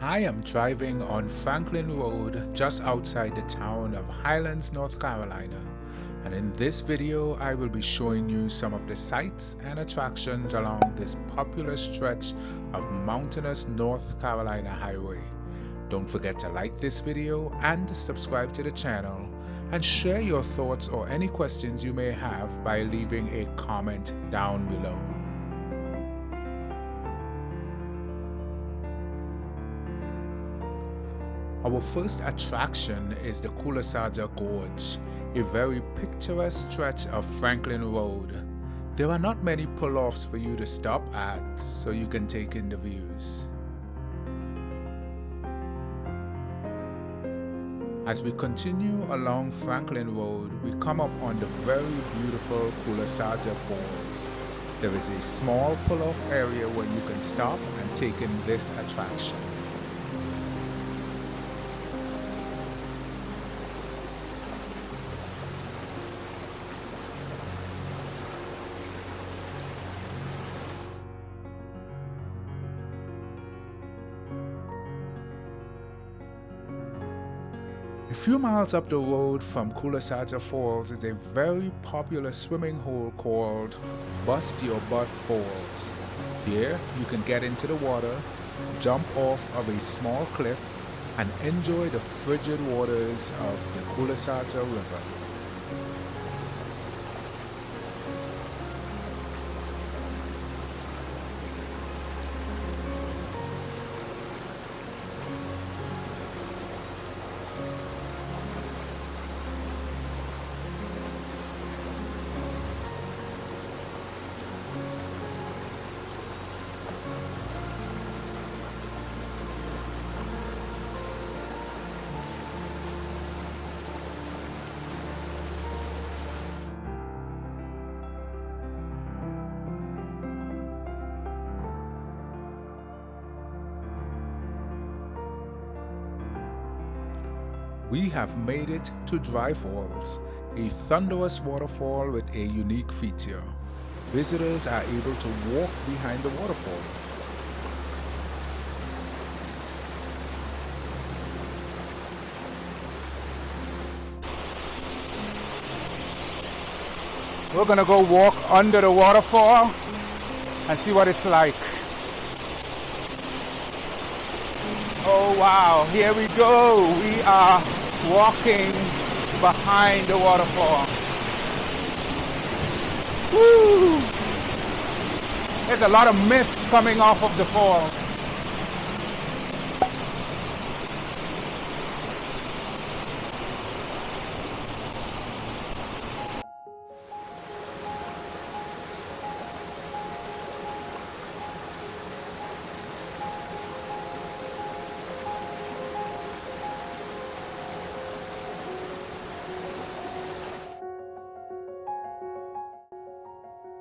I am driving on Franklin Road just outside the town of Highlands, North Carolina, and in this video I will be showing you some of the sights and attractions along this popular stretch of mountainous North Carolina highway. Don't forget to like this video and subscribe to the channel, and share your thoughts or any questions you may have by leaving a comment down below. Our first attraction is the Cullasaja Gorge, a very picturesque stretch of Franklin Road. There are not many pull-offs for you to stop at, so you can take in the views. As we continue along Franklin Road, we come up on the very beautiful Cullasaja Falls. There is a small pull-off area where you can stop and take in this attraction. A few miles up the road from Cullasaja Falls is a very popular swimming hole called Bust Your Butt Falls. Here you can get into the water, jump off of a small cliff, and enjoy the frigid waters of the Cullasaja River. We have made it to Dry Falls, a thunderous waterfall with a unique feature. Visitors are able to walk behind the waterfall. We're gonna go walk under the waterfall and see what it's like. Oh wow, here we go. We are walking behind the waterfall. Woo! There's a lot of mist coming off of the fall.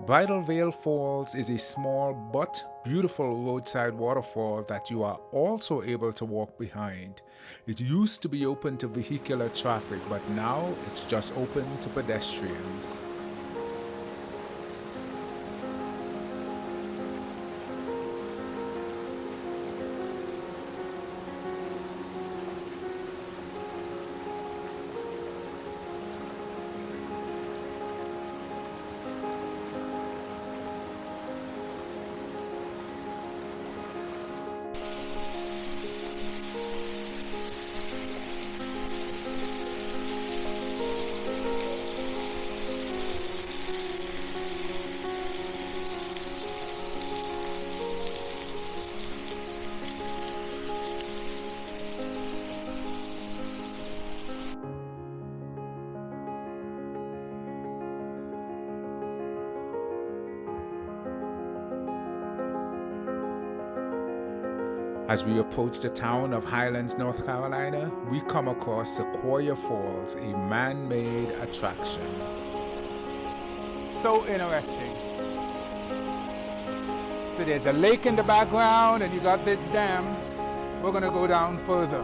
Bridal Veil Falls is a small but beautiful roadside waterfall that you are also able to walk behind. It used to be open to vehicular traffic, but now it's just open to pedestrians. As we approach the town of Highlands, North Carolina, we come across Sequoyah Falls, a man-made attraction. So interesting. So there's a lake in the background and you got this dam. We're gonna go down further.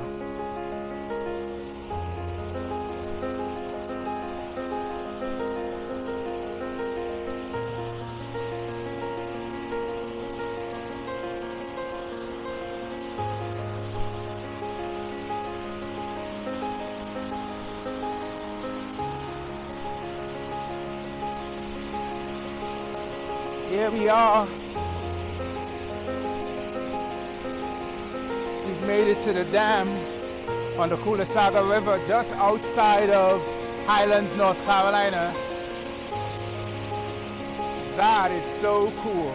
Here we are. We've made it to the dam on the Cullasaja River just outside of Highlands, North Carolina. That is so cool.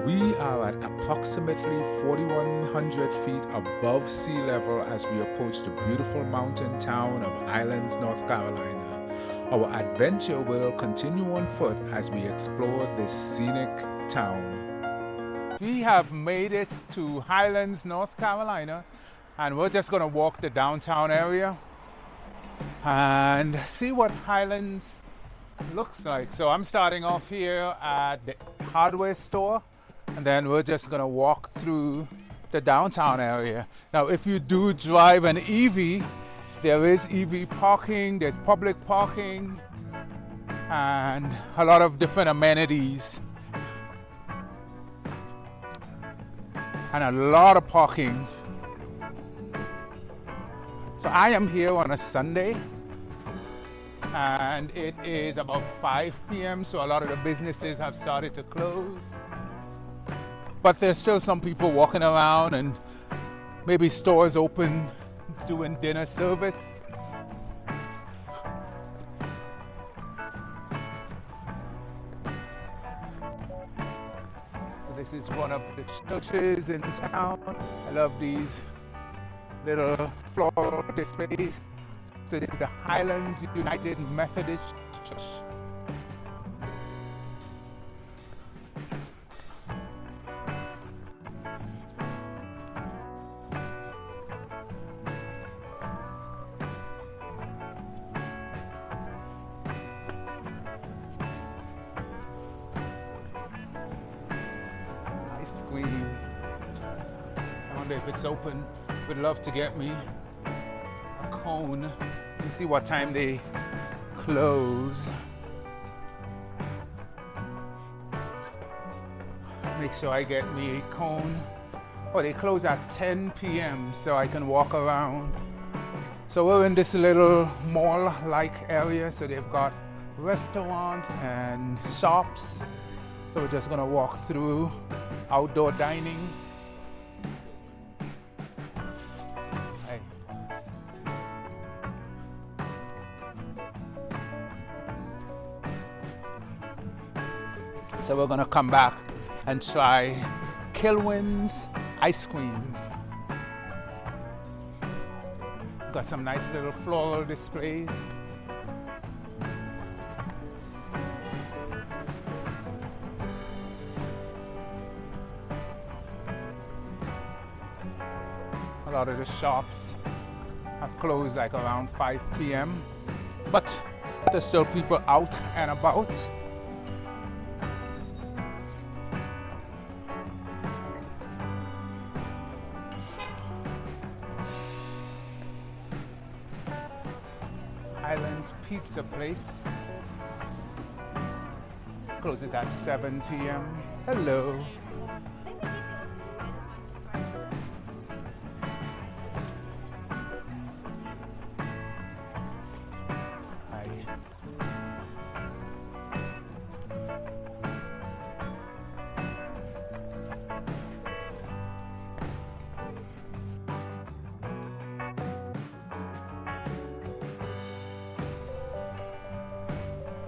We are at approximately 4,100 feet above sea level as we approach the beautiful mountain town of Highlands, North Carolina. Our adventure will continue on foot as we explore this scenic town. We have made it to Highlands, North Carolina, and we're just going to walk the downtown area and see what Highlands looks like. So I'm starting off here at the hardware store, and then we're just gonna walk through the downtown area. Now, if you do drive an EV, there is EV parking, there's public parking, and a lot of different amenities. And a lot of parking. So I am here on a Sunday, and it is about 5 p.m. so a lot of the businesses have started to close. But there's still some people walking around and maybe stores open doing dinner service. So this is one of the churches in town. I love these little floral displays. So this is the Highlands United Methodist Church. I wonder if it's open. Would love to get me a cone. You see what time they close. Make sure I get me a cone. Oh, they close at 10 p.m. so I can walk around. So we're in this little mall-like area. So they've got restaurants and shops. So we're just gonna walk through outdoor dining. Hey. So we're gonna come back and try Kilwin's ice creams. Got some nice little floral displays. A lot of the shops have closed like around 5 p.m. but there's still people out and about. Highlands Pizza Place closes at 7 p.m. Hello.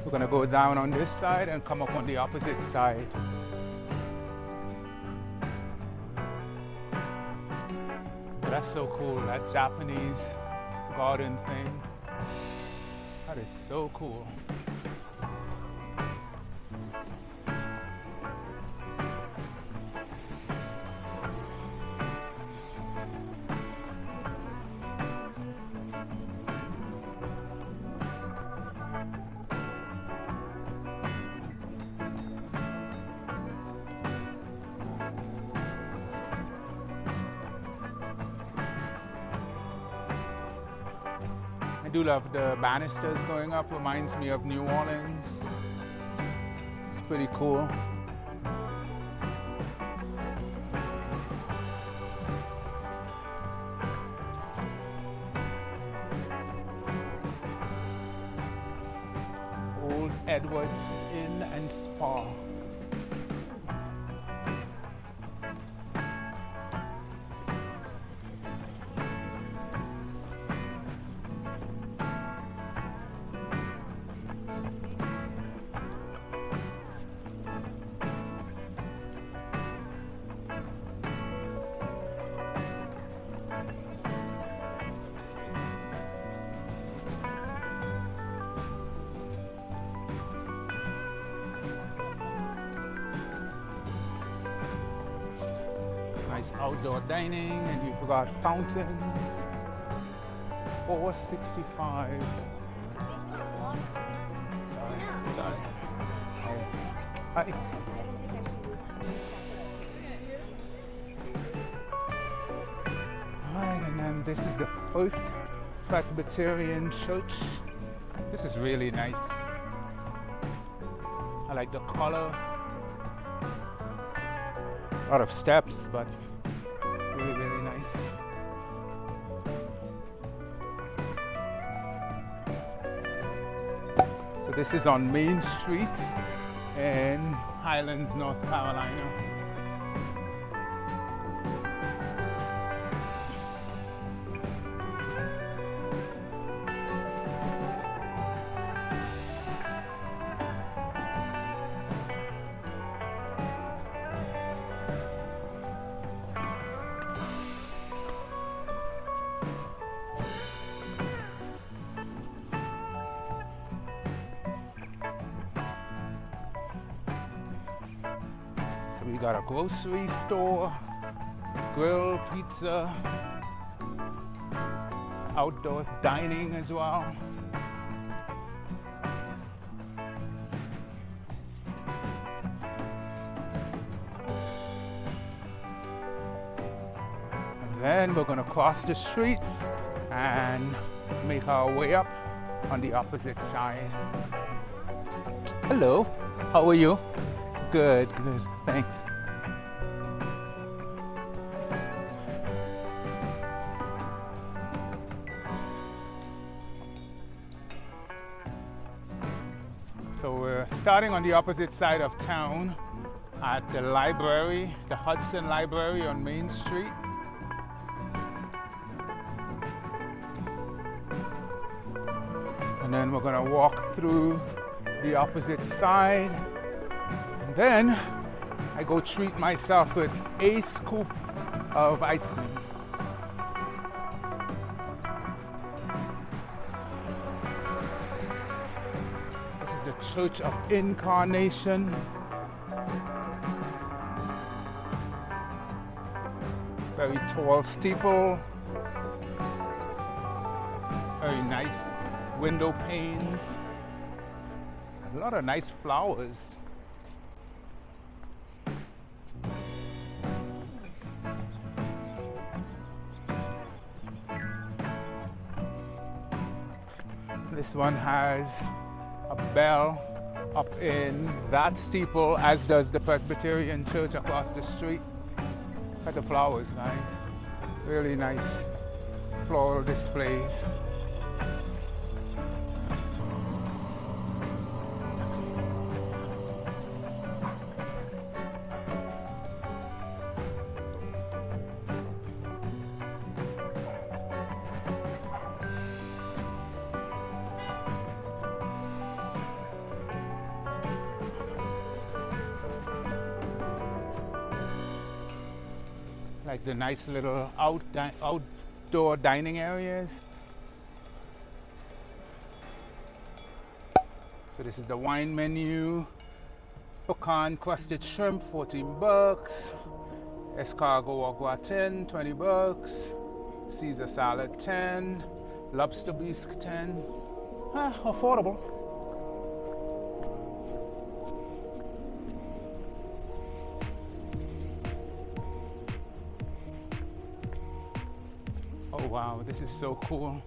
We're gonna go down on this side and come up on the opposite side. That's so cool, that Japanese garden thing. That is so cool. do love the banisters going up. Reminds me of New Orleans. It's pretty cool. Old Edwards Inn and Spa. Nice outdoor dining, and you've got fountains. $4.65. Sorry. Hi. Alright, and then this is the First Presbyterian Church. This is really nice. I like the color. A lot of steps, but really, really nice. So this is on Main Street in Highlands, North Carolina. We got a grocery store, grill, pizza, outdoor dining as well. And then we're gonna cross the street and make our way up on the opposite side. Hello, how are you? Good, good, thanks. So we're starting on the opposite side of town at the library, the Hudson Library on Main Street. And then we're gonna walk through the opposite side. And then I go treat myself with a scoop of ice cream. This is the Church of Incarnation. Very tall steeple. Very nice window panes. There's a lot of nice flowers. This one has a bell up in that steeple, as does the Presbyterian Church across the street. Look at the flowers, guys. Really nice floral displays. Like the nice little outdoor dining areas. So this is the wine menu. Pecan crusted shrimp, $14. Escargot au gratin, $20. Caesar salad, $10. Lobster bisque, $10. Affordable. Oh wow, this is so cool.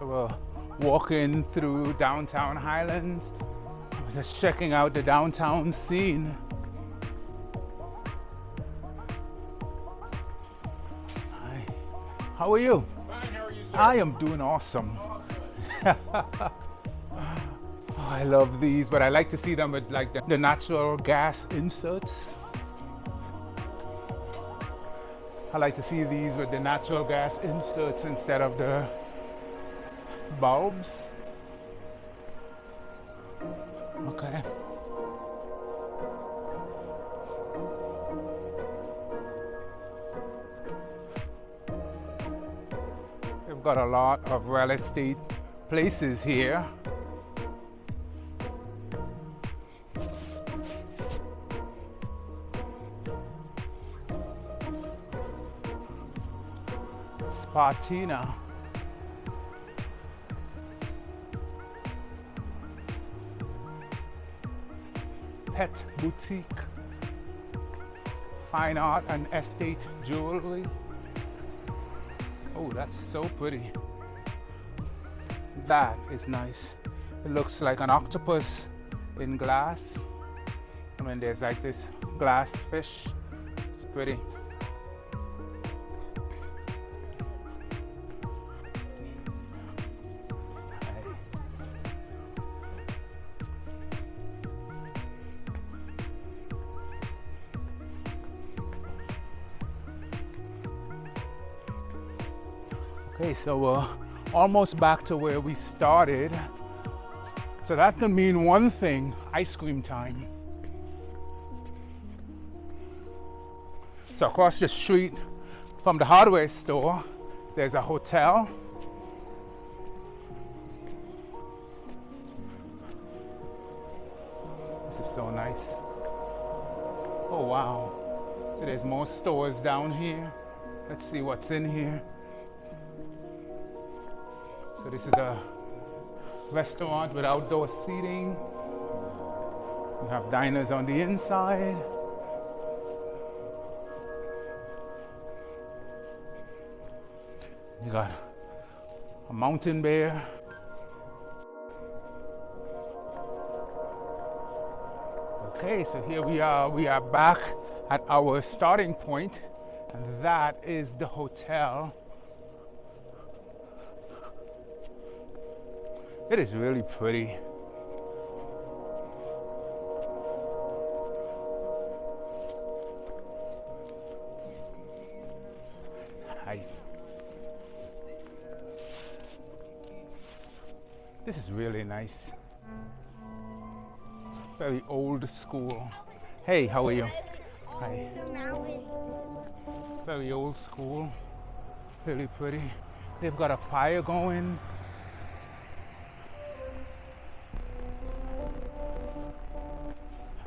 So we're walking through downtown Highlands. We're just checking out the downtown scene. Hi. How are you? Fine, how are you, sir? I am doing awesome. Oh, I love these, but I like to see them with like the natural gas inserts. I like to see these with the natural gas inserts instead of the bulbs. Okay. We've got a lot of real estate places here. Spartina. Pet boutique. Fine art and estate jewelry. Oh, that's so pretty. That is nice. It looks like an octopus in glass. I mean, there's like this glass fish. It's pretty. Okay, so we're almost back to where we started. So that can mean one thing: ice cream time. So across the street from the hardware store, there's a hotel. This is so nice. Oh wow. So there's more stores down here. Let's see what's in here. So this is a restaurant with outdoor seating. We have diners on the inside. You got a mountain bear. Okay, so here we are back at our starting point, and that is the hotel. It is really pretty. Hi. This is really nice. Very old school. Hey, how are you? Hi. Very old school. Really pretty. They've got a fire going.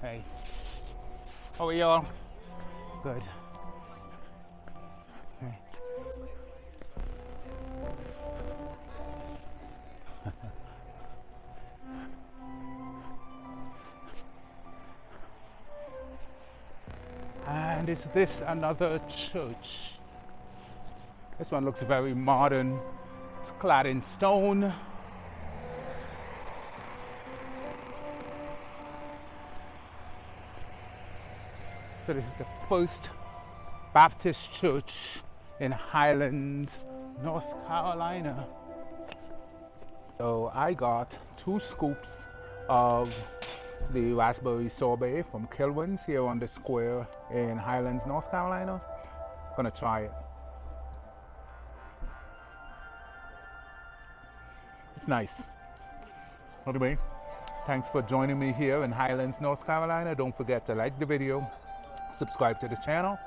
Hey, how are y'all? Good. Hey. And is this another church? This one looks very modern. It's clad in stone. So this is the First Baptist Church in Highlands, North Carolina. So I got 2 scoops of the raspberry sorbet from Kilwin's here on the square in Highlands, North Carolina. Gonna try it. It's nice. Anyway, thanks for joining me here in Highlands, North Carolina. Don't forget to like the video, subscribe to the channel.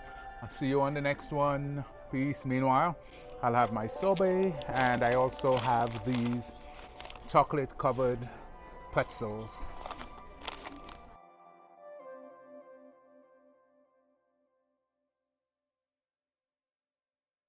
I'll see you on the next one. Peace. Meanwhile, I'll have my sorbet, and I also have these chocolate covered pretzels.